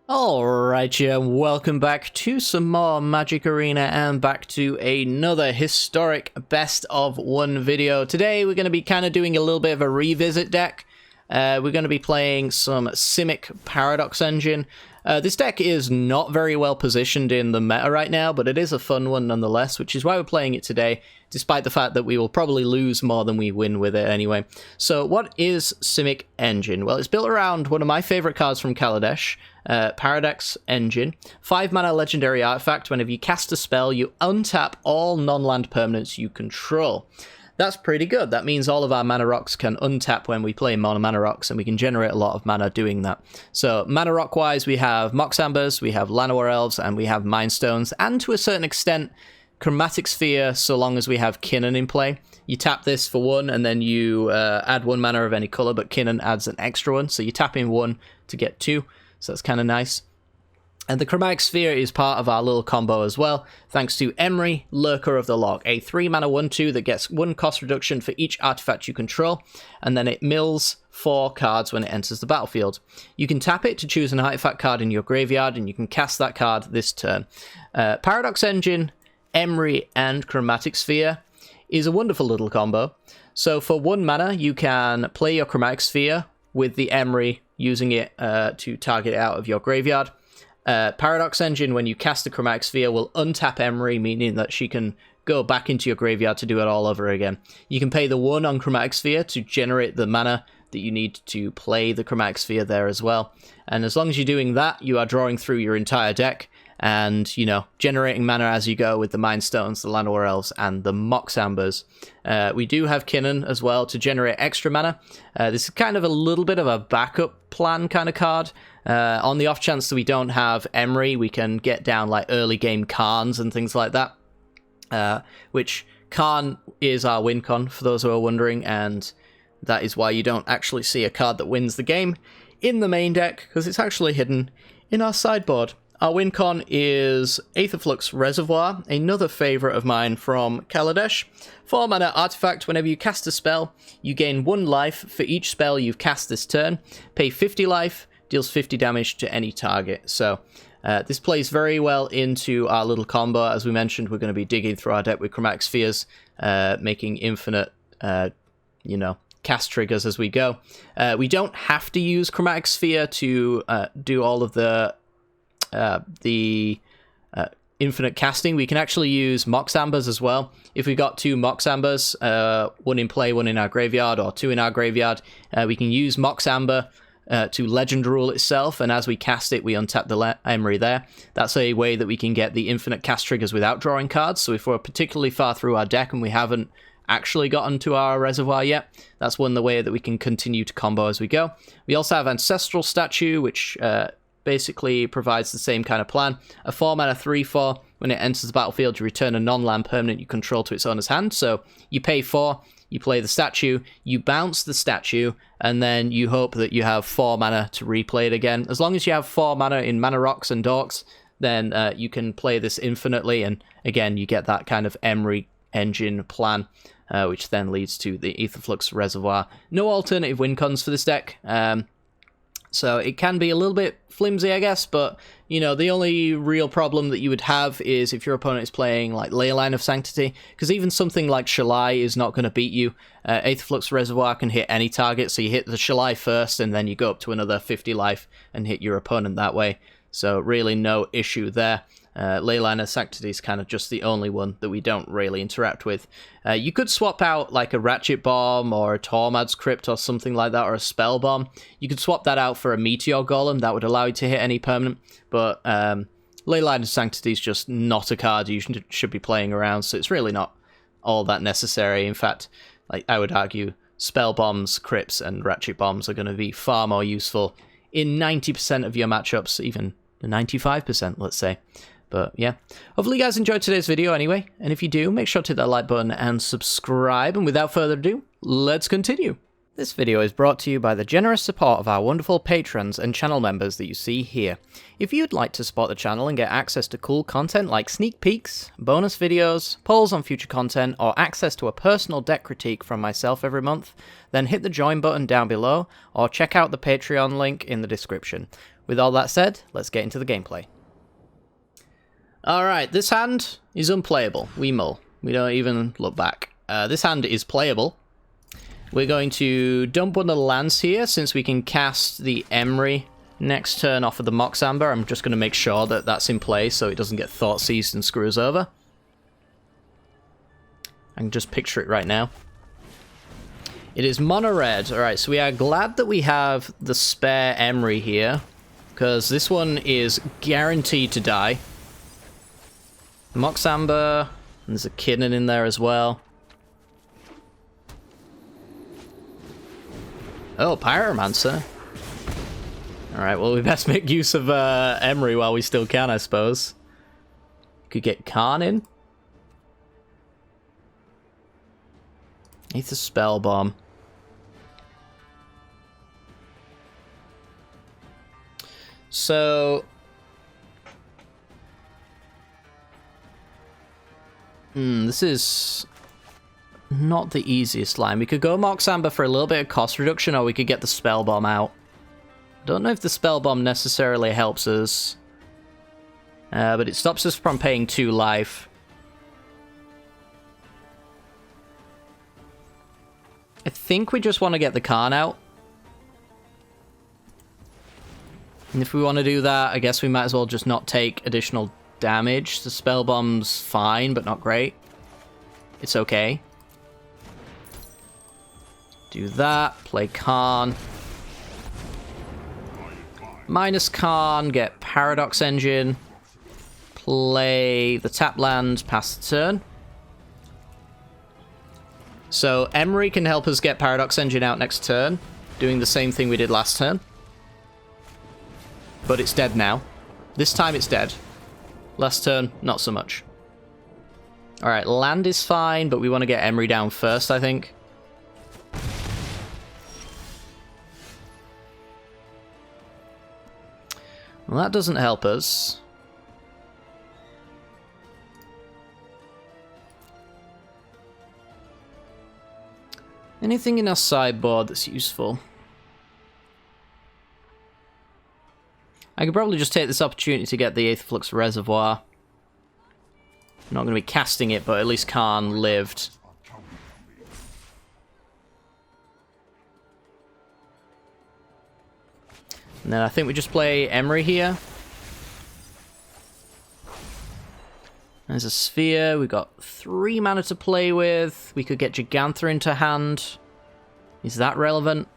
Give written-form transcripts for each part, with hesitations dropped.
Alright, yeah, welcome back to some more Magic Arena and back to another historic best of one video. Today we're going to be kind of doing a little bit of a revisit deck. We're going to be playing some Simic Paradox Engine. This deck is not very well positioned in the meta right now, but it is a fun one nonetheless, which is why we're playing it today, despite the fact that we will probably lose more than we win with it anyway. So what is Simic Engine? Well, it's built around one of my favorite cards from Kaladesh, Paradox Engine. 5 mana legendary artifact. Whenever you cast a spell, you untap all non-land permanents you control. That's pretty good. That means all of our mana rocks can untap when we play mono mana rocks, and we can generate a lot of mana doing that. So mana rock wise, we have Mox Ambers, we have Llanowar Elves, and we have Mind Stones, and to a certain extent, Chromatic Sphere, so long as we have Kinnan in play. You tap this for 1, and then you add 1 mana of any color, but Kinnan adds an extra 1, so you tap in 1 to get 2, so that's kind of nice. And the Chromatic Sphere is part of our little combo as well, thanks to Emry, Lurker of the Log, a 3 mana 1/2 that gets 1 cost reduction for each artifact you control, and then it mills 4 cards when it enters the battlefield. You can tap it to choose an artifact card in your graveyard, and you can cast that card this turn. Paradox Engine, Emry, and Chromatic Sphere is a wonderful little combo. So for 1 mana, you can play your Chromatic Sphere with the Emry, using it to target it out of your graveyard. Paradox Engine, when you cast a Chromatic Sphere, will untap Emry, meaning that she can go back into your graveyard to do it all over again. You can pay the 1 on Chromatic Sphere to generate the mana that you need to play the Chromatic Sphere there as well. And as long as you're doing that, you are drawing through your entire deck and, you know, generating mana as you go with the Mind Stones, the Llanowar Elves, and the Mox Ambers. We do have Kinnan as well to generate extra mana. This is kind of a little bit of a backup plan kind of card. On the off chance that we don't have Emry, we can get down like early game Karns and things like that. Which Karn is our win con, for those who are wondering, and that is why you don't actually see a card that wins the game in the main deck, because it's actually hidden in our sideboard. Our win con is Aetherflux Reservoir, another favourite of mine from Kaladesh. 4 mana artifact. Whenever you cast a spell, you gain 1 life for each spell you've cast this turn. Pay 50 life, deals 50 damage to any target. So this plays very well into our little combo. As we mentioned, we're going to be digging through our deck with Chromatic Spheres, making infinite, cast triggers as we go. We don't have to use Chromatic Sphere to do all of the infinite casting. We can actually use Mox Ambers as well. If we got 2 Mox Ambers, 1 in play, 1 in our graveyard, or 2 in our graveyard, we can use Mox Amber to legend rule itself, and as we cast it, we untap the Emry there. That's a way that we can get the infinite cast triggers without drawing cards. So if we're particularly far through our deck and we haven't actually gotten to our reservoir yet, that's one way that we can continue to combo as we go. We also have Ancestral Statue, which basically provides the same kind of plan. A 4 mana 3/4, when it enters the battlefield, you return a non-land permanent you control to its owner's hand. So you pay 4, you play the statue, you bounce the statue, and then you hope that you have 4 mana to replay it again. As long as you have 4 mana in Mana Rocks and Dorks, then you can play this infinitely, and again, you get that kind of Emry Engine plan, which then leads to the Aetherflux Reservoir. No alternative win cons for this deck. So it can be a little bit flimsy, I guess, but, you know, the only real problem that you would have is if your opponent is playing, like, Leyline of Sanctity, because even something like Shalai is not going to beat you. Aetherflux Reservoir can hit any target, so you hit the Shalai first, and then you go up to another 50 life and hit your opponent that way. So really no issue there. Leyline of Sanctity is kind of just the only one that we don't really interact with. You could swap out like a Ratchet Bomb or a Tormad's Crypt or something like that, or a Spell Bomb. You could swap that out for a Meteor Golem. That would allow you to hit any permanent. But Leyline of Sanctity is just not a card you should be playing around, so it's really not all that necessary. In fact, like I would argue, Spell Bombs, Crypts, and Ratchet Bombs are going to be far more useful in 90% of your matchups, even 95%, let's say. But yeah, hopefully you guys enjoyed today's video anyway, and if you do, make sure to hit that like button and subscribe, and without further ado, let's continue. This video is brought to you by the generous support of our wonderful patrons and channel members that you see here. If you'd like to support the channel and get access to cool content like sneak peeks, bonus videos, polls on future content, or access to a personal deck critique from myself every month, then hit the join button down below, or check out the Patreon link in the description. with all that said, let's get into the gameplay. Alright, this hand is unplayable. We mull. We don't even look back. This hand is playable. We're going to dump one of the lands here, since we can cast the Emery next turn off of the Mox Amber. I'm just going to make sure that that's in play so it doesn't get thought seized and screw us over. I can just picture it right now. It is mono red. Alright, so we are glad that we have the spare Emery here, because this one is guaranteed to die. Mox Amber, and there's a Kidden in there as well. Oh, Pyromancer. Alright, well, we best make use of Emery while we still can, I suppose. Could get Khan in. Needs a Spell Bomb. So... this is not the easiest line. We could go Mox Amber for a little bit of cost reduction, or we could get the Spell Bomb out. Don't know if the Spell Bomb necessarily helps us. But it stops us from paying 2 life. I think we just want to get the Khan out. And if we want to do that, I guess we might as well just not take additional damage. The Spell Bomb's fine, but not great. It's okay. Do that. Play Khan. Minus Khan, get Paradox Engine. Play the tap land, pass the turn. So Emery can help us get Paradox Engine out next turn, doing the same thing we did last turn. But it's dead now. This time it's dead. Last turn, not so much. Alright, land is fine, but we want to get Emery down first, I think. Well, that doesn't help us. Anything in our sideboard that's useful? I could probably just take this opportunity to get the Aetherflux Reservoir. I'm not going to be casting it, but at least Khan lived. And then I think we just play Emery here. There's a Sphere. We've got 3 mana to play with. We could get Gigantha into hand. Is that relevant?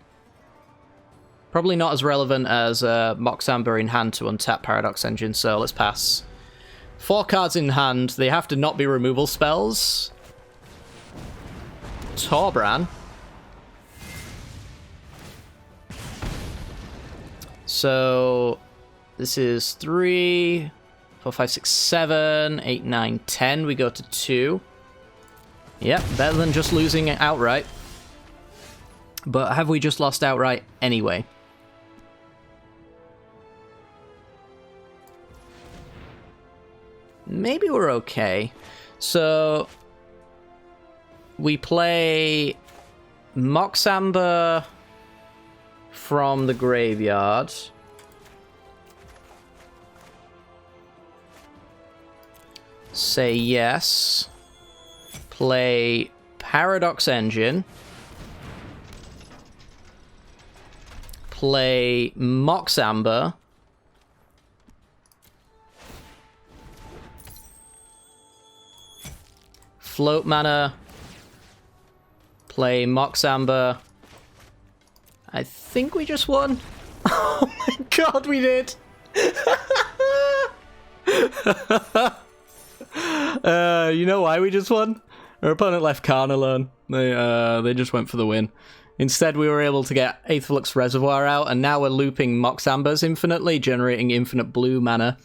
Probably not as relevant as Mox Amber in hand to untap Paradox Engine, so let's pass. 4 cards in hand. They have to not be removal spells. Torbran. So this is 3, 4, 5, 6, 7, 8, 9, 10. We go to 2. Yep, better than just losing it outright. But have we just lost outright anyway? Maybe we're okay. So we play Mox Amber from the graveyard. Say yes. Play Paradox Engine. Play Mox Amber. Float mana. Play Mox Amber. I think we just won. Oh my god, we did! You know why we just won? Our opponent left Khan alone. They just went for the win. Instead, we were able to get Aetherflux Reservoir out, and now we're looping Mox Ambers infinitely, generating infinite blue mana,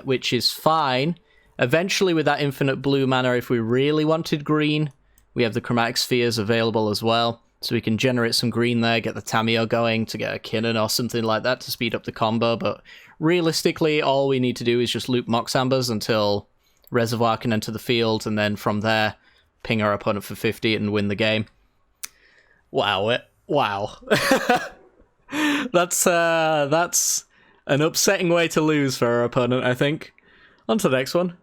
which is fine. Eventually, with that infinite blue mana, if we really wanted green, we have the Chromatic Spheres available as well. So we can generate some green there, get the Tamiyo going to get a Kinnan or something like that to speed up the combo. But realistically, all we need to do is just loop Mox Ambers until Reservoir can enter the field, and then from there, ping our opponent for 50 and win the game. Wow. Wow. That's An upsetting way to lose for our opponent, I think. On to the next one.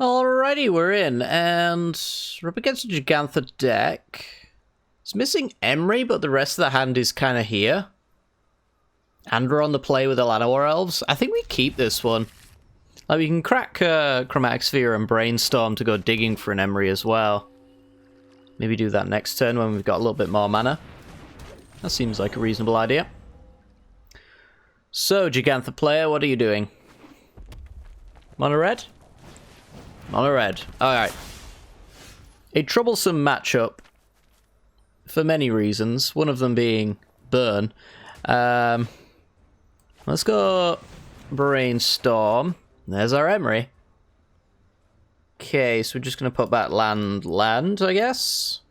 Alrighty, we're in, and we're up against a Gigantha deck. It's missing Emery, but the rest of the hand is kind of here. And we're on the play with the Llanowar Elves. I think we keep this one. Like, we can crack Chromatic Sphere and Brainstorm to go digging for an Emery as well. Maybe do that next turn when we've got a little bit more mana. That seems like a reasonable idea. So, Gigantha player, what are you doing? Mono red? Mono red. Alright. A troublesome matchup for many reasons, one of them being burn. Let's go Brainstorm. There's our Emery. Okay, so we're just going to put back land, I guess.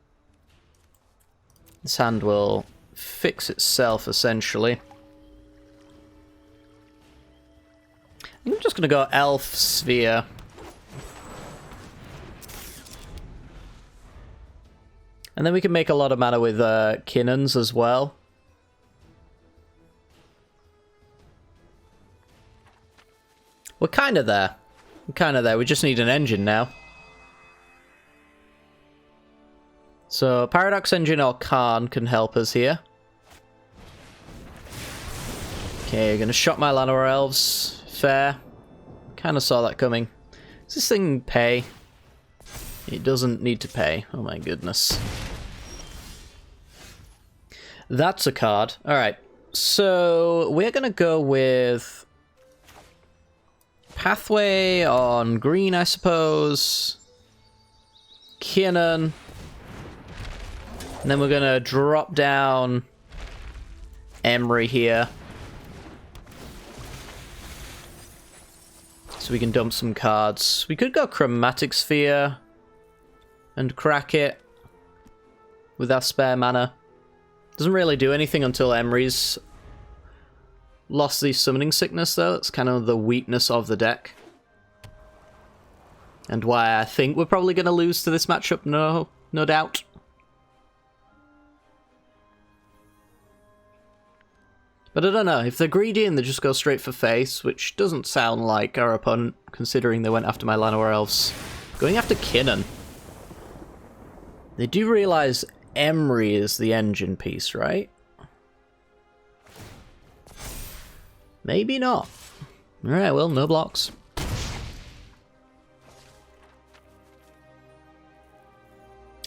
This hand will fix itself, essentially. I'm just going to go Elf Sphere. And then we can make a lot of mana with Kinnons as well. We're kind of there. We're kind of there. We just need an engine now. So, Paradox Engine or Karn can help us here. Okay, going to shot my Llanowar Elves. Fair. Kind of saw that coming. Does this thing pay? It doesn't need to pay. Oh my goodness. That's a card. Alright. So, we're going to go with Pathway on green, I suppose. Kinnon. And then we're going to drop down Emery here. So we can dump some cards. We could go Chromatic Sphere and crack it with our spare mana. Doesn't really do anything until Emery's lost the summoning sickness, though. It's kind of the weakness of the deck. And why I think we're probably going to lose to this matchup, no doubt. But I don't know, if they're greedy and they just go straight for face, which doesn't sound like our opponent, considering they went after my Llanowar Elves. Going after Kinnon. They do realise Emery is the engine piece, right? Maybe not. Alright, well, no blocks.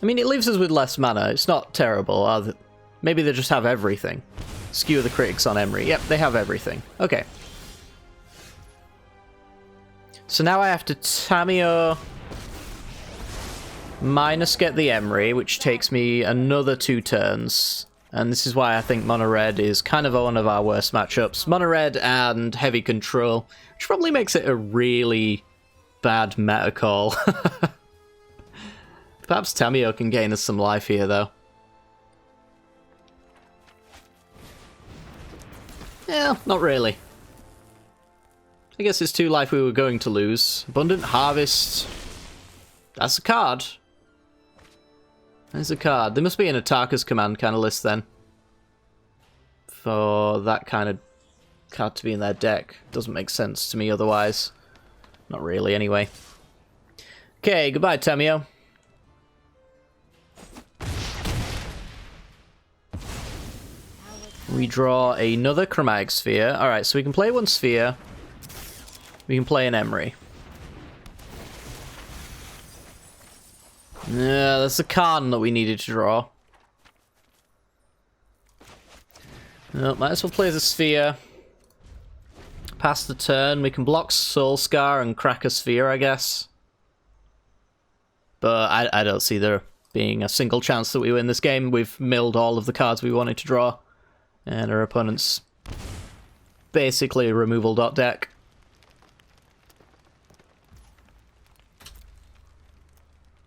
I mean, it leaves us with less mana. It's not terrible. Maybe they just have everything. Skew the critics on Emery. Yep, they have everything. Okay. So now I have to Tamiyo minus get the Emery, which takes me another 2 turns. And this is why I think Mono Red is kind of one of our worst matchups. Mono Red and Heavy Control, which probably makes it a really bad meta call. Perhaps Tamiyo can gain us some life here, though. Yeah, not really. I guess it's 2 life we were going to lose. Abundant Harvest. That's a card. There's a card. There must be an Attackers Command kind of list then. For that kind of card to be in their deck. Doesn't make sense to me otherwise. Not really, anyway. Okay, goodbye, Tamiyo. We draw another Chromatic Sphere. Alright, so we can play 1 Sphere. We can play an Emery. Yeah, that's the Karn that we needed to draw. No, might as well play the Sphere. Pass the turn. We can block Soul Scar and crack a Sphere, I guess. But I don't see there being a single chance that we win this game. We've milled all of the cards we wanted to draw. And our opponent's basically a removal dot deck.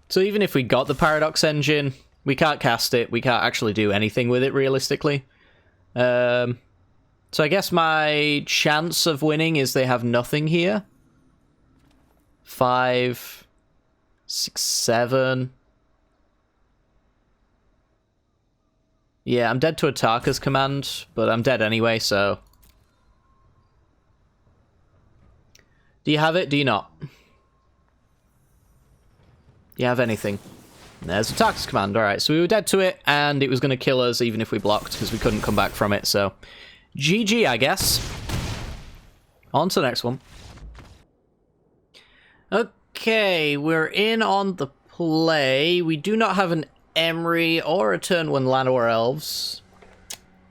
So even if we got the Paradox Engine, we can't cast it. We can't actually do anything with it, realistically. So I guess my chance of winning is they have nothing here. 5, 6, 7... Yeah, I'm dead to Attackers Command, but I'm dead anyway, so Do you have it? Do you not? Do you have anything? There's a Tarkus command. Alright, so we were dead to it, and it was going to kill us even if we blocked, because we couldn't come back from it, so... GG, I guess. On to the next one. Okay, we're in on the play. We do not have an Emery or a turn 1 Llanowar Elves.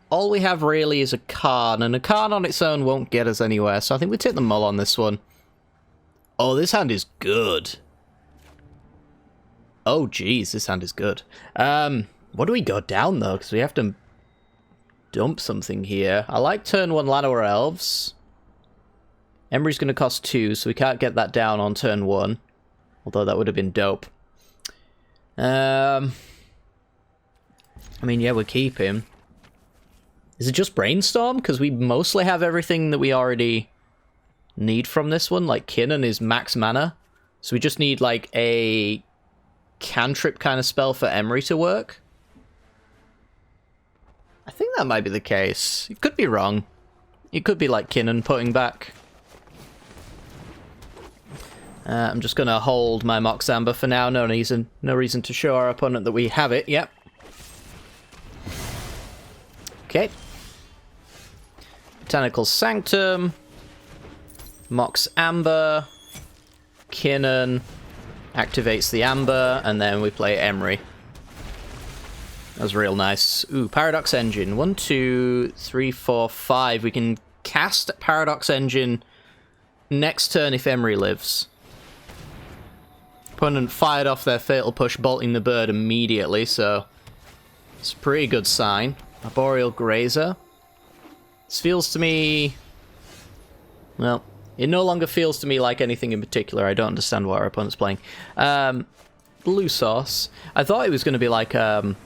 All we have really is a Karn, and a Karn on its own won't get us anywhere, so I think we take the mull on this one. Oh, this hand is good. Oh, geez, this hand is good. What do we go down, though? Because we have to dump something here. I like turn 1 Llanowar Elves. Emery's going to cost 2, so we can't get that down on turn 1. Although that would have been dope. I mean, yeah, we'll keep him. Is it just Brainstorm? Because we mostly have everything that we already need from this one. Like, Kinnan is max mana. So we just need, like, a cantrip kind of spell for Emery to work. I think that might be the case. It could be wrong. It could be, like, Kinnan putting back. I'm just going to hold my Mox Amber for now. No reason to show our opponent that we have it. Yep. Okay. Botanical Sanctum. Mox Amber. Kinnan. Activates the Amber. And then we play Emery. That was real nice. Ooh, Paradox Engine. 1, 2, 3, 4, 5. We can cast Paradox Engine next turn if Emery lives. Opponent fired off their Fatal Push, bolting the bird immediately, so it's a pretty good sign. Arboreal Grazer. This feels to me... Well, it no longer feels to me like anything in particular. I don't understand what our opponent's playing. Blue Sauce. I thought it was going to be like a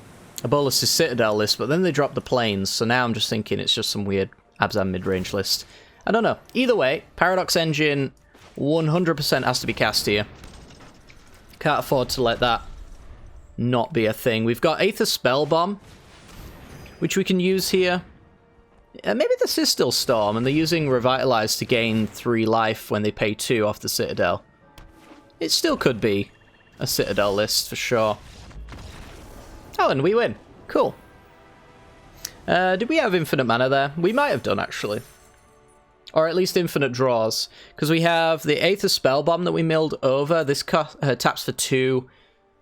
Bolas' Citadel list, but then they dropped the planes, so now I'm just thinking it's just some weird Abzan mid-range list. I don't know. Either way, Paradox Engine 100% has to be cast here. Can't afford to let that not be a thing. We've got Aether Spellbomb, which we can use here. Maybe this is still Storm, and they're using Revitalize to gain 3 life when they pay 2 off the Citadel. It still could be a Citadel list, for sure. Oh, and we win. Cool. Did we have infinite mana there? We might have done, actually. Or at least infinite draws. Because we have the Aether Spellbomb that we milled over. This taps for 2.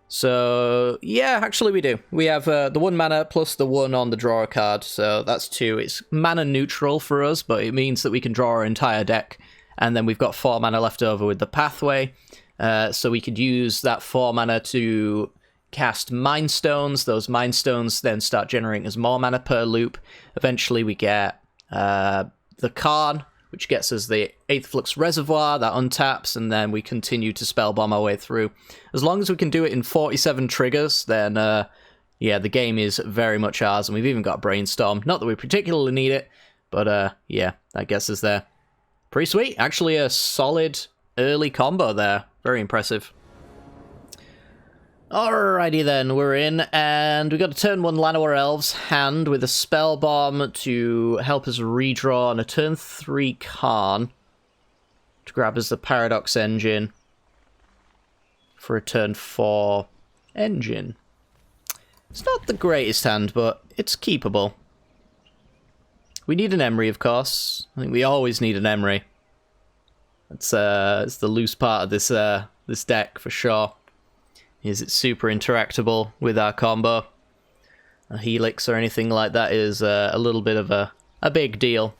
So, yeah, actually we do. We have the 1 mana plus the 1 on the draw card. So that's 2. It's mana neutral for us, but it means that we can draw our entire deck. And then we've got 4 mana left over with the Pathway. So we could use that 4 mana to cast Mind Stones. Those Mind Stones then start generating as more mana per loop. Eventually we get the Karn, which gets us the Aetherflux Reservoir, that untaps, and then we continue to spellbomb our way through. As long as we can do it in 47 triggers, then, yeah, the game is very much ours, and we've even got Brainstorm. Not that we particularly need it, but, yeah, that gets us there. Pretty sweet. Actually, a solid early combo there. Very impressive. Alrighty then, we're in, and we got a turn 1 Llanowar Elves hand with a Spell Bomb to help us redraw, and a turn 3 Karn to grab us the Paradox Engine for a turn 4 Engine. It's not the greatest hand, but it's keepable. We need an Emery, of course. I think we always need an Emery. It's the loose part of this this deck, for sure. Is it super interactable with our combo? A Helix or anything like that is a little bit of a big deal.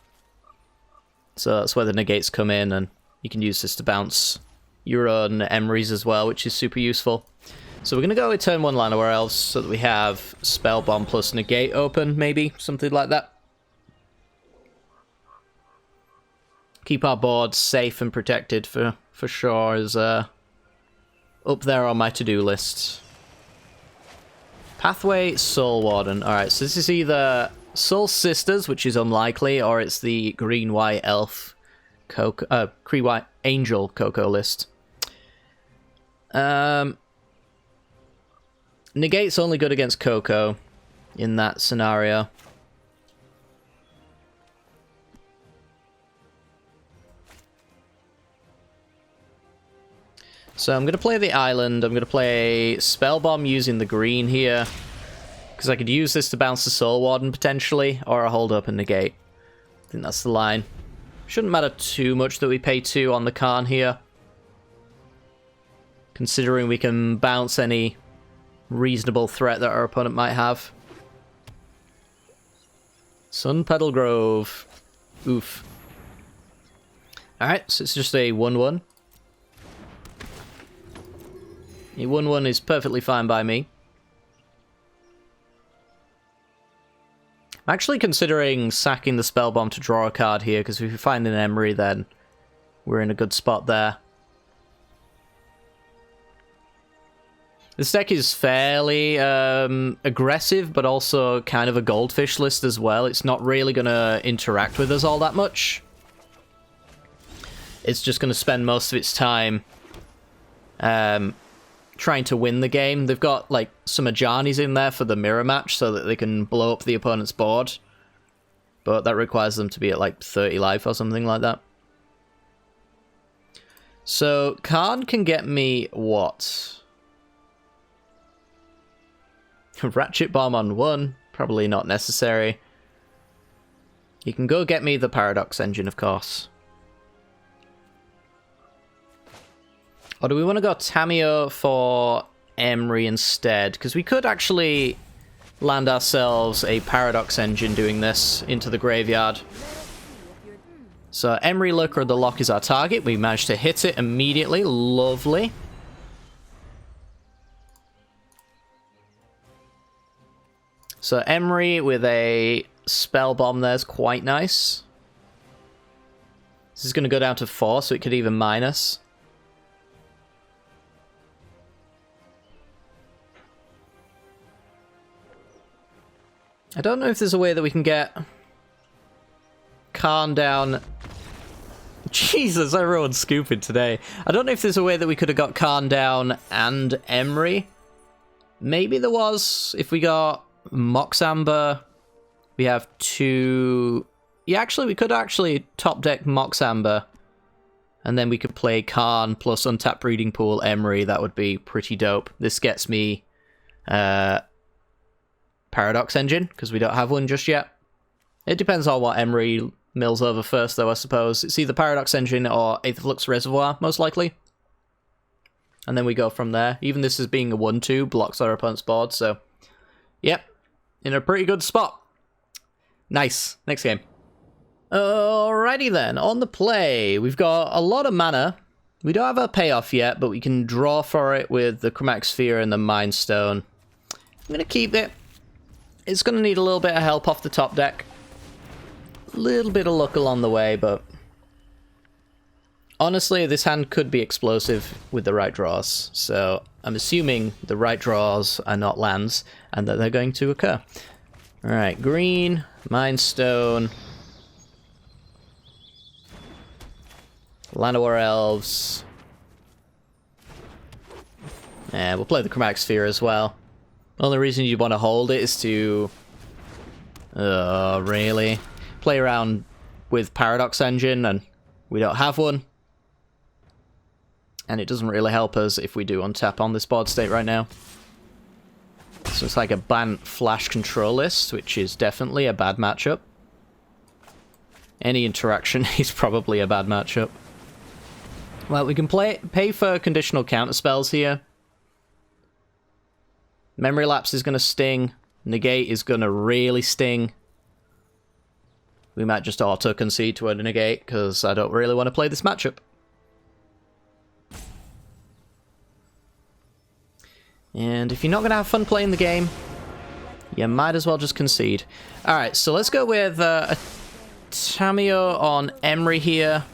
So that's where the negates come in, and you can use this to bounce your own Emerys as well, which is super useful. So we're going to go with turn 1 Llanowar Elves so that we have Spell Bomb plus Negate open, maybe, something like that. Keep our board safe and protected for sure is up there on my to-do list. Pathway, Soul Warden. Alright, so this is either Soul Sisters, which is unlikely, or it's the green-white elf Cree-white angel Coco list. Negate's only good against Coco in that scenario. So I'm going to play the island. I'm going to play Spell Bomb using the green here. Because I could use this to bounce the Soul Warden potentially, or a hold up and negate. I think that's the line. Shouldn't matter too much that we pay 2 on the Khan here. Considering we can bounce any reasonable threat that our opponent might have. Sun Petal Grove. Oof. Alright, so it's just a 1-1. A 1-1 is perfectly fine by me. I'm actually considering sacking the Spell Bomb to draw a card here, because if we find an Emery, then we're in a good spot there. This deck is fairly aggressive, but also kind of a goldfish list as well. It's not really going to interact with us all that much. It's just going to spend most of its time trying to win the game. They've got like some Ajanis in there for the mirror match so that they can blow up the opponent's board. But that requires them to be at like 30 life or something like that. So Khan can get me what? Ratchet Bomb on 1, probably not necessary. You can go get me the Paradox Engine, of course. Or do we want to go Tamiyo for Emery instead? Because we could actually land ourselves a Paradox Engine doing this into the graveyard. So Emery Lurker of the Lock is our target. We managed to hit it immediately. Lovely. So Emery with a Spell Bomb there is quite nice. This is going to go down to 4, so it could even minus. I don't know if there's a way that we can get Khan down. Jesus, everyone's scooping today. I don't know if there's a way that we could have got Khan down and Emery. Maybe there was. If we got Mox Amber, we have 2... Yeah, actually, we could actually top deck Mox Amber. And then we could play Khan plus Untapped Breeding Pool Emery. That would be pretty dope. This gets me Paradox Engine, because we don't have one just yet. It depends on what Emery mills over first, though, I suppose. It's either Paradox Engine or Aetherflux Reservoir, most likely. And then we go from there. Even this as being a 1-2 blocks our opponent's board, so... Yep, in a pretty good spot. Nice. Next game. Alrighty then, on the play. We've got a lot of mana. We don't have a payoff yet, but we can draw for it with the Chromatic Sphere and the Mind Stone. I'm going to keep it. It's going to need a little bit of help off the top deck. A little bit of luck along the way, but... Honestly, this hand could be explosive with the right draws, so I'm assuming the right draws are not lands, and that they're going to occur. Alright, green, Mind Stone, Llanowar Elves. Yeah, we'll play the Chromatic Sphere as well. The only reason you want to hold it is to... really? Play around with Paradox Engine, and we don't have one. And it doesn't really help us if we do untap on this board state right now. So it's like a Bant Flash control list, which is definitely a bad matchup. Any interaction is probably a bad matchup. Well, we can pay for conditional counter spells here. Memory Lapse is going to sting. Negate is going to really sting. We might just auto-concede to a negate, because I don't really want to play this matchup. And if you're not going to have fun playing the game, you might as well just concede. Alright, so let's go with a Tamiyo on Emery here.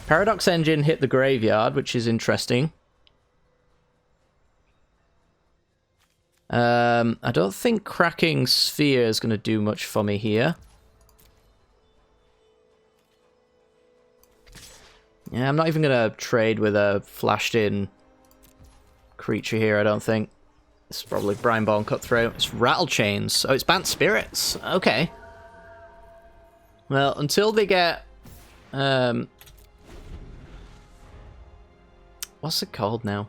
Paradox Engine hit the graveyard, which is interesting. I don't think cracking Sphere is going to do much for me here. Yeah, I'm not even going to trade with a flashed-in creature here, I don't think. It's probably Brineborn Cutthroat. It's Rattle Chains. Oh, it's Bant Spirits. Okay. Well, until they get... What's it called now?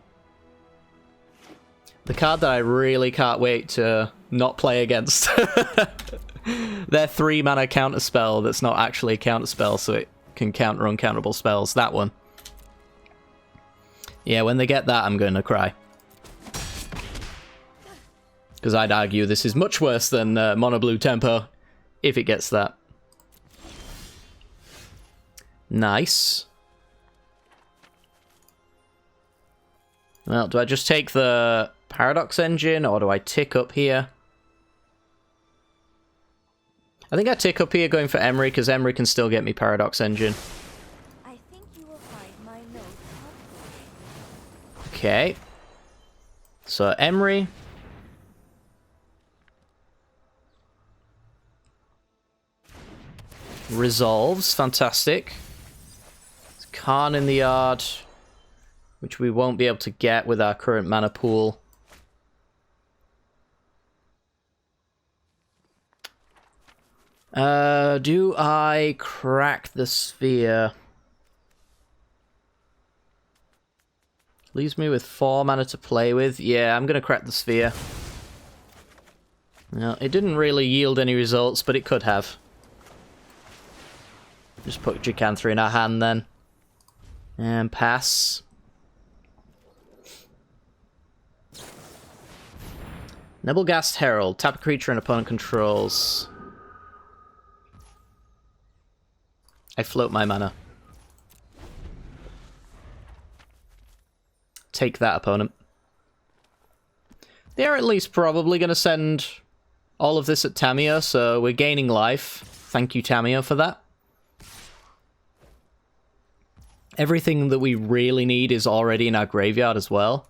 The card that I really can't wait to not play against. Their 3-mana counterspell that's not actually a counterspell, so it can counter uncountable spells. That one. Yeah, when they get that, I'm going to cry. Because I'd argue this is much worse than Mono Blue Tempo, if it gets that. Nice. Well, do I just take the Paradox Engine, or do I tick up here? I think I tick up here going for Emery, because Emery can still get me Paradox Engine. I think you will find my note helpful. Okay. So, Emery. Resolves. Fantastic. There's Khan in the yard, which we won't be able to get with our current mana pool. Do I crack the sphere? Leaves me with 4 mana to play with. Yeah, I'm gonna crack the sphere. No, it didn't really yield any results, but it could have. Just put Jacantha in our hand then. And pass. Nebelgast Herald. Tap a creature an opponent controls. I float my mana. Take that, opponent. They're at least probably going to send all of this at Tamiya, so we're gaining life. Thank you, Tamiya, for that. Everything that we really need is already in our graveyard as well.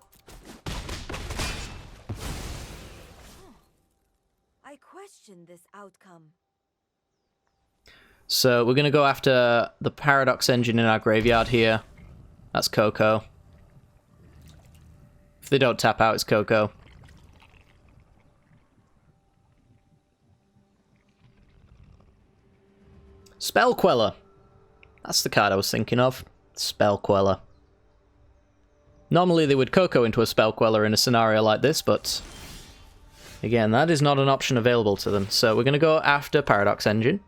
I question this outcome. So we're going to go after the Paradox Engine in our graveyard here. That's Coco. If they don't tap out, it's Coco. Spell Queller. That's the card I was thinking of. Spell Queller. Normally they would Coco into a Spell Queller in a scenario like this, but again, that is not an option available to them. So we're going to go after Paradox Engine.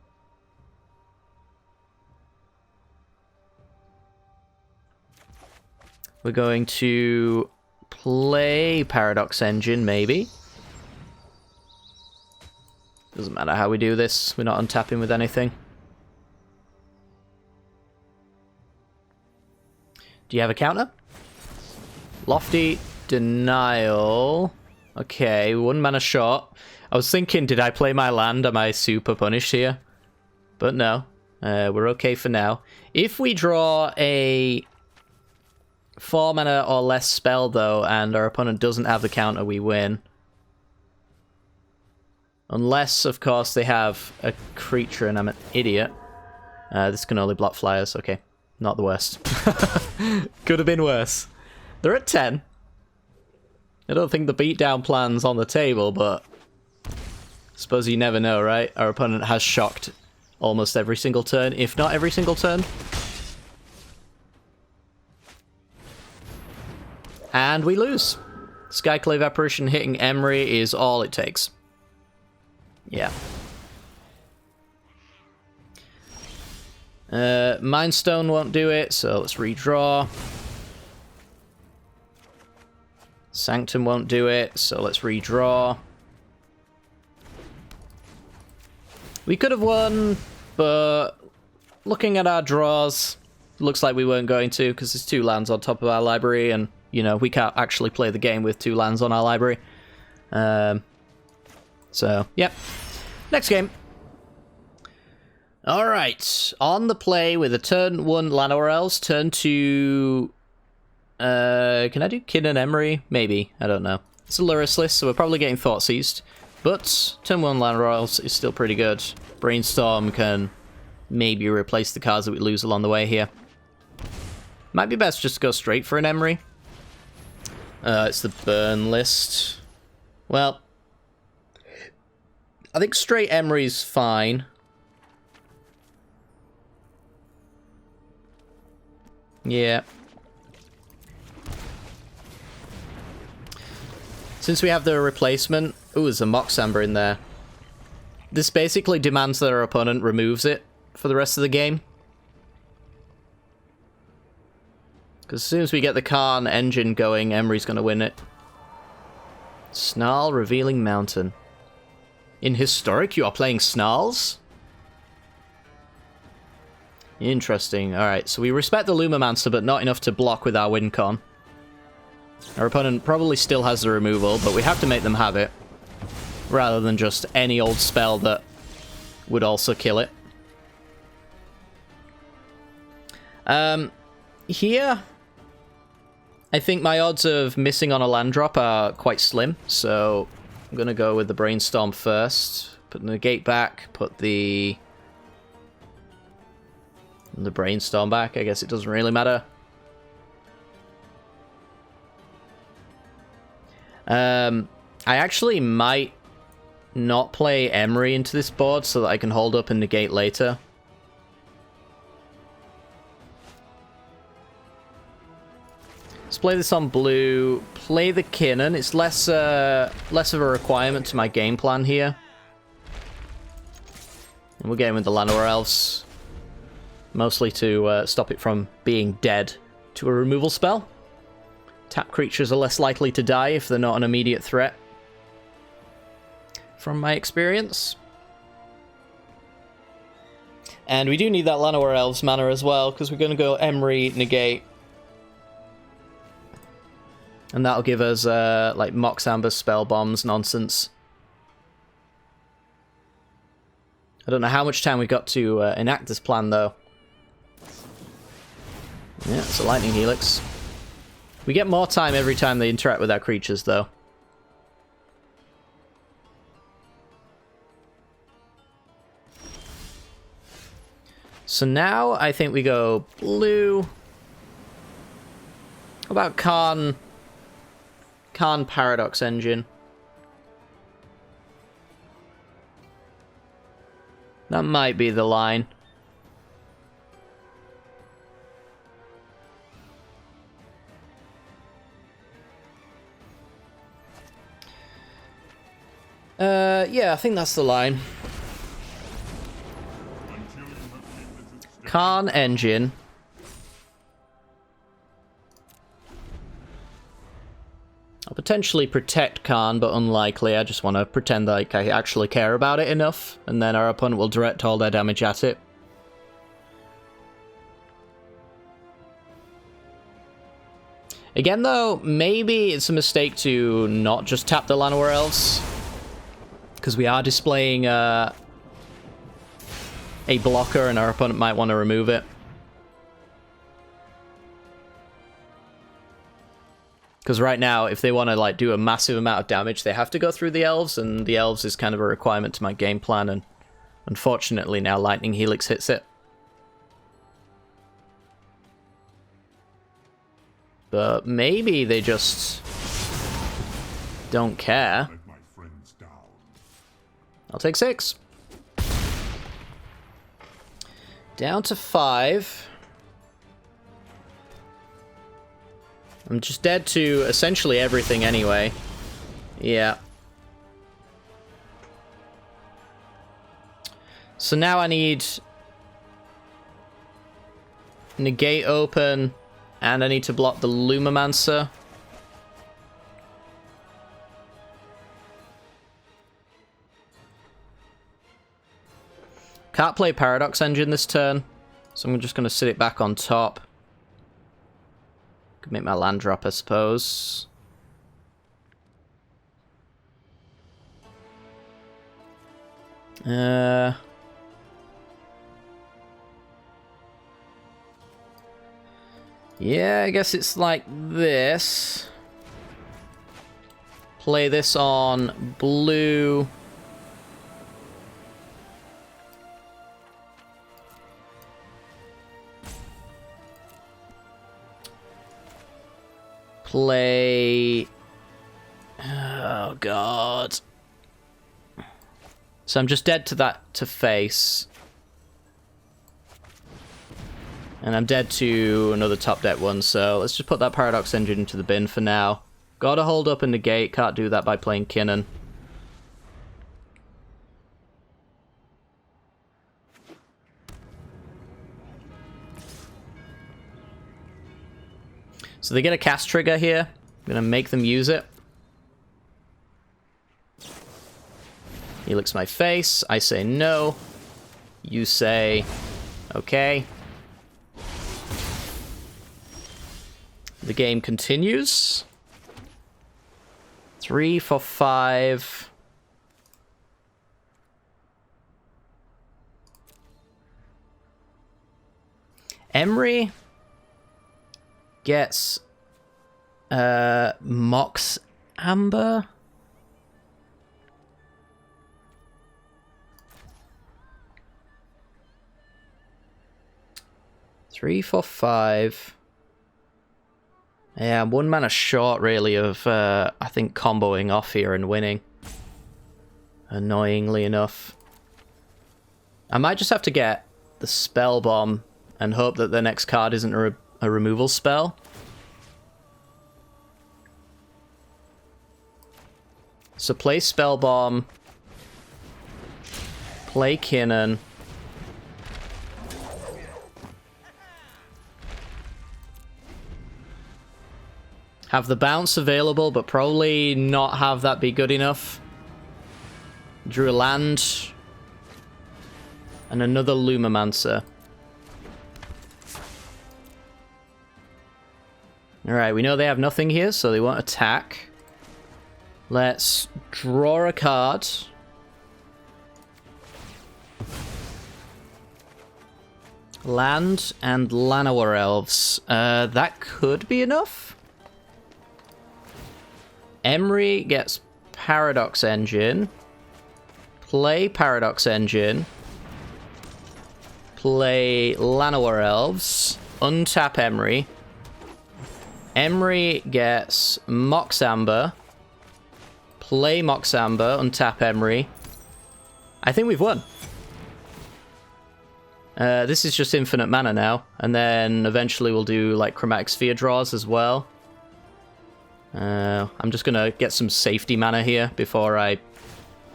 We're going to play Paradox Engine, maybe. Doesn't matter how we do this. We're not untapping with anything. Do you have a counter? Lofty Denial. Okay, 1 mana short. I was thinking, did I play my land? Am I super punished here? But no. We're okay for now. If we draw a 4 mana or less spell, though, and our opponent doesn't have the counter, we win. Unless, of course, they have a creature and I'm an idiot. This can only block flyers. Okay, not the worst. Could have been worse. They're at 10. I don't think the beatdown plan's on the table, but I suppose you never know, right? Our opponent has shocked almost every single turn, if not every single turn. And we lose. Skyclave Apparition hitting Emery is all it takes. Yeah. Mind Stone won't do it, so let's redraw. Sanctum won't do it, so let's redraw. We could have won, but looking at our draws, looks like we weren't going to, because there's 2 lands on top of our library, and, you know, we can't actually play the game with 2 lands on our library. So, yep. Next game. Alright, on the play with a turn 1 Llanowar Elves, turn 2... can I do Kin and Emery? Maybe, I don't know. It's a Lurrus list, so we're probably getting Thoughtseized. But turn 1 Llanowar Elves is still pretty good. Brainstorm can maybe replace the cards that we lose along the way here. Might be best just to go straight for an Emery. It's the burn list. Well, I think straight Emery's fine. Yeah. Since we have the replacement... Ooh, there's a Mox Amber in there. This basically demands that our opponent removes it for the rest of the game. Because as soon as we get the Khan engine going, Emery's going to win it. Snarl Revealing Mountain. In Historic, you are playing Snarls? Interesting. Alright, so we respect the Lumamancer, but not enough to block with our win con. Our opponent probably still has the removal, but we have to make them have it. Rather than just any old spell that would also kill it. Here, I think my odds of missing on a land drop are quite slim, so I'm going to go with the Brainstorm first. Put the Negate back, put the Brainstorm back. I guess it doesn't really matter. I actually might not play Emery into this board so that I can hold up and negate later. Let's play this on blue. Play the Kinnan. It's less of a requirement to my game plan here. And we're getting with the Llanowar Elves. Mostly to stop it from being dead to a removal spell. Tap creatures are less likely to die if they're not an immediate threat. From my experience. And we do need that Llanowar Elves mana as well, because we're going to go Emery, negate. And that'll give us, like, Mox Amber, Spell Bombs, nonsense. I don't know how much time we've got to enact this plan, though. Yeah, it's a Lightning Helix. We get more time every time they interact with our creatures, though. So now, I think we go blue. How about Khan Paradox Engine? That might be the line. Yeah, I think that's the line. Khan Engine. I'll potentially protect Khan, but unlikely. I just want to pretend like I actually care about it enough, and then our opponent will direct all their damage at it. Again, though, maybe it's a mistake to not just tap the Llanowar Elves, because we are displaying a blocker, and our opponent might want to remove it. Because right now, if they want to like do a massive amount of damage, they have to go through the Elves, and the Elves is kind of a requirement to my game plan, and unfortunately now Lightning Helix hits it. But maybe they just don't care. I'll take 6. Down to 5. I'm just dead to essentially everything anyway. Yeah. So now I need negate open, and I need to block the Lumamancer. Can't play Paradox Engine this turn, so I'm just going to sit it back on top. Could make my land drop, I suppose. Yeah, I guess it's like this. Play this on blue. Play... Oh, God. So I'm just dead to that to face. And I'm dead to another top deck one, so let's just put that Paradox Engine into the bin for now. Gotta hold up and negate. Can't do that by playing Kinnan. So they get a cast trigger here. I'm gonna make them use it. He licks my face. I say no. You say okay. The game continues. 3 for 5. Emery gets Mox Amber. Three, 4, 5. Yeah, I'm 1 mana short, really, of, I think, comboing off here and winning. Annoyingly enough. I might just have to get the Spell Bomb and hope that the next card isn't a removal spell. So play Spell Bomb. Play Kinnan. Have the bounce available, but probably not have that be good enough. Drew a land. And another Lumimancer. Alright, we know they have nothing here, so they won't attack. Let's draw a card. Land and Llanowar Elves. That could be enough. Emery gets Paradox Engine. Play Paradox Engine. Play Llanowar Elves. Untap Emery. Emery gets Mox Amber. Play Mox Amber. Untap Emery. I think we've won. This is just infinite mana now. And then eventually we'll do like Chromatic Sphere draws as well. I'm just gonna get some safety mana here before I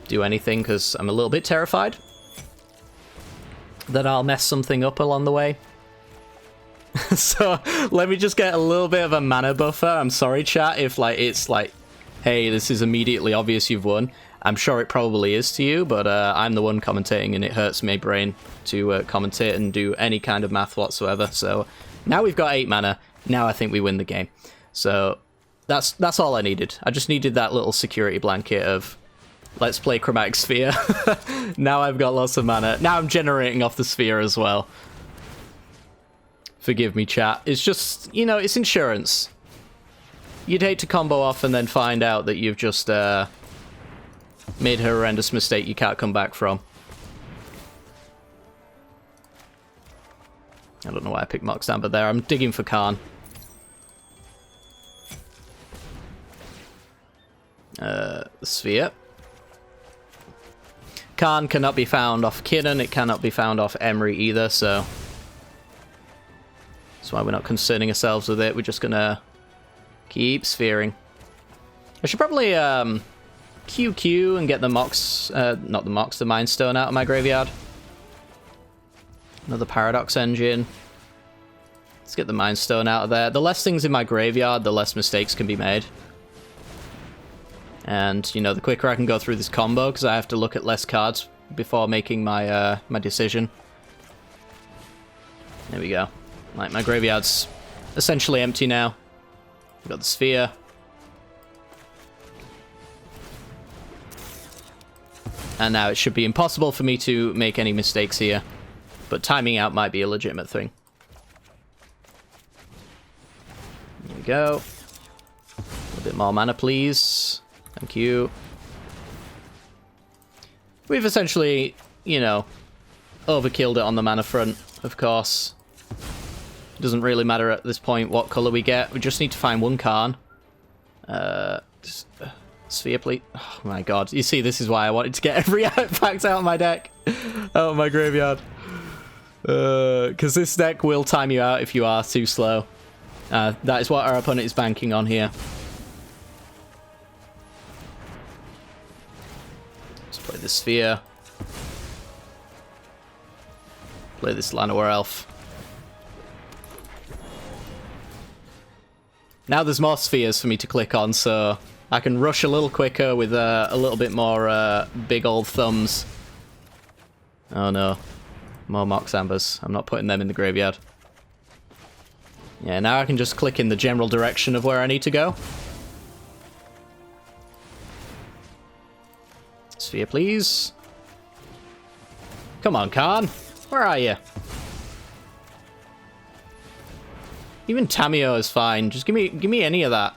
do anything, because I'm a little bit terrified that I'll mess something up along the way. So let me just get a little bit of a mana buffer. I'm sorry, chat, if like it's like, hey, this is immediately obvious you've won. I'm sure it probably is to you, but I'm the one commentating, and it hurts my brain to commentate and do any kind of math whatsoever. So now we've got 8 mana. Now I think we win the game. So that's all I needed. I just needed that little security blanket of, let's play Chromatic Sphere. Now I've got lots of mana. Now I'm generating off the sphere as well. Forgive me, chat. It's just, you know, it's insurance. You'd hate to combo off and then find out that you've just made a horrendous mistake you can't come back from. I don't know why I picked Mox Amber there. I'm digging for Khan. Sphere. Khan cannot be found off Kinnan. It cannot be found off Emery either, so that's why we're not concerning ourselves with it. We're just gonna keep sphering. I should probably QQ and get the Mox, not the Mox, the Mind Stone out of my graveyard. Another Paradox Engine. Let's get the Mind Stone out of there. The less things in my graveyard, the less mistakes can be made. And, you know, the quicker I can go through this combo, because I have to look at less cards before making my my decision. There we go. Like, my graveyard's essentially empty now. We've got the Sphere. And now it should be impossible for me to make any mistakes here. But timing out might be a legitimate thing. There we go. A little bit more mana, please. Thank you. We've essentially, you know, overkilled it on the mana front, of course. It doesn't really matter at this point what color we get. We just need to find one Khan. Sphere, please. Oh my god. You see, this is why I wanted to get every artifact out of my deck. Out of my graveyard. Because this deck will time you out if you are too slow. That is what our opponent is banking on here. Play the Sphere. Play this Llanowar Elf. Now there's more spheres for me to click on, so I can rush a little quicker with a little bit more big old thumbs. Oh no. More Mox Ambers. I'm not putting them in the graveyard. Yeah, now I can just click in the general direction of where I need to go. Sphere, please. Come on, Khan. Where are you? Even Tamio is fine. Just give me any of that.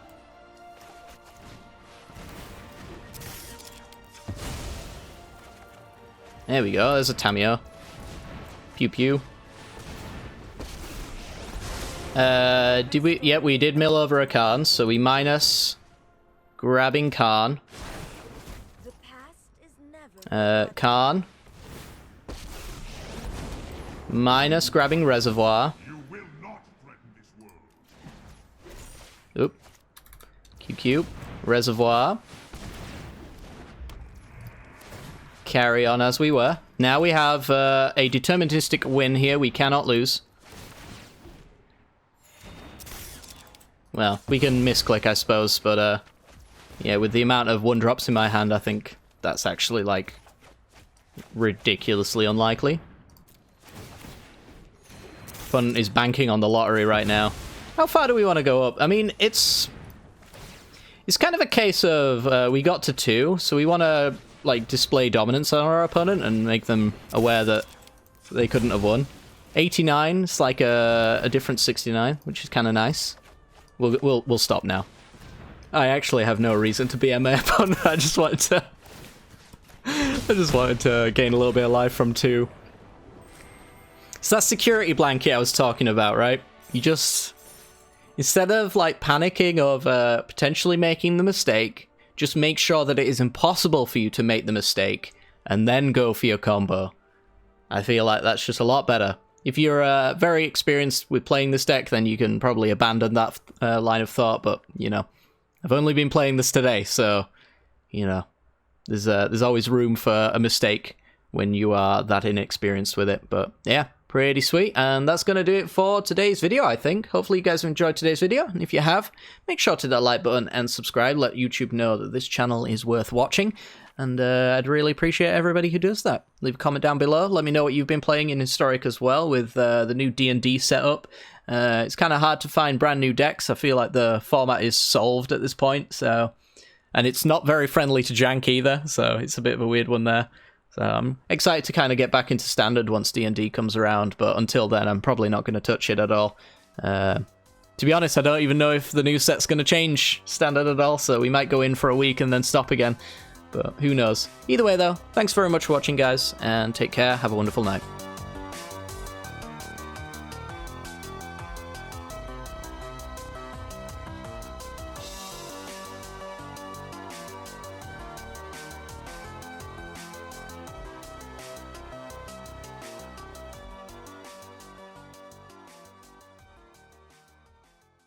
There we go. There's a Tamio. Pew pew. Did we? Yeah, we did mill over a Khan, so we minus grabbing Khan. The past is never Khan. Minus grabbing Reservoir. You will not threaten this world. Oop. QQ. Reservoir. Carry on as we were. Now we have a deterministic win here. We cannot lose. Well, we can misclick, I suppose, but yeah, with the amount of 1-drops in my hand, I think that's actually, like, ridiculously unlikely. Fun is banking on the lottery right now. How far do we want to go up? I mean, it's kind of a case of we got to 2, so we want to, like, display dominance on our opponent and make them aware that they couldn't have won. 89 is like a different 69, which is kind of nice. We'll stop now. I actually have no reason to be MA opponent. I just wanted to gain a little bit of life from 2. So that security blanket I was talking about, right? You just, instead of like panicking of potentially making the mistake, just make sure that it is impossible for you to make the mistake and then go for your combo. I feel like that's just a lot better. If you're very experienced with playing this deck, then you can probably abandon that line of thought, but, you know, I've only been playing this today, so, you know, there's always room for a mistake when you are that inexperienced with it, but yeah, pretty sweet, and that's going to do it for today's video, I think. Hopefully you guys have enjoyed today's video, and if you have, make sure to hit that like button and subscribe, let YouTube know that this channel is worth watching, and I'd really appreciate everybody who does that. Leave a comment down below, let me know what you've been playing in Historic as well, with the new D&D setup. It's kind of hard to find brand new decks. I feel like the format is solved at this point, so, and it's not very friendly to jank either, so it's a bit of a weird one there. So I'm excited to kind of get back into Standard once D&D comes around, but until then I'm probably not going to touch it at all. To be honest, I don't even know if the new set's going to change Standard at all, so we might go in for a week and then stop again, but who knows. Either way though, thanks very much for watching guys, and take care, have a wonderful night.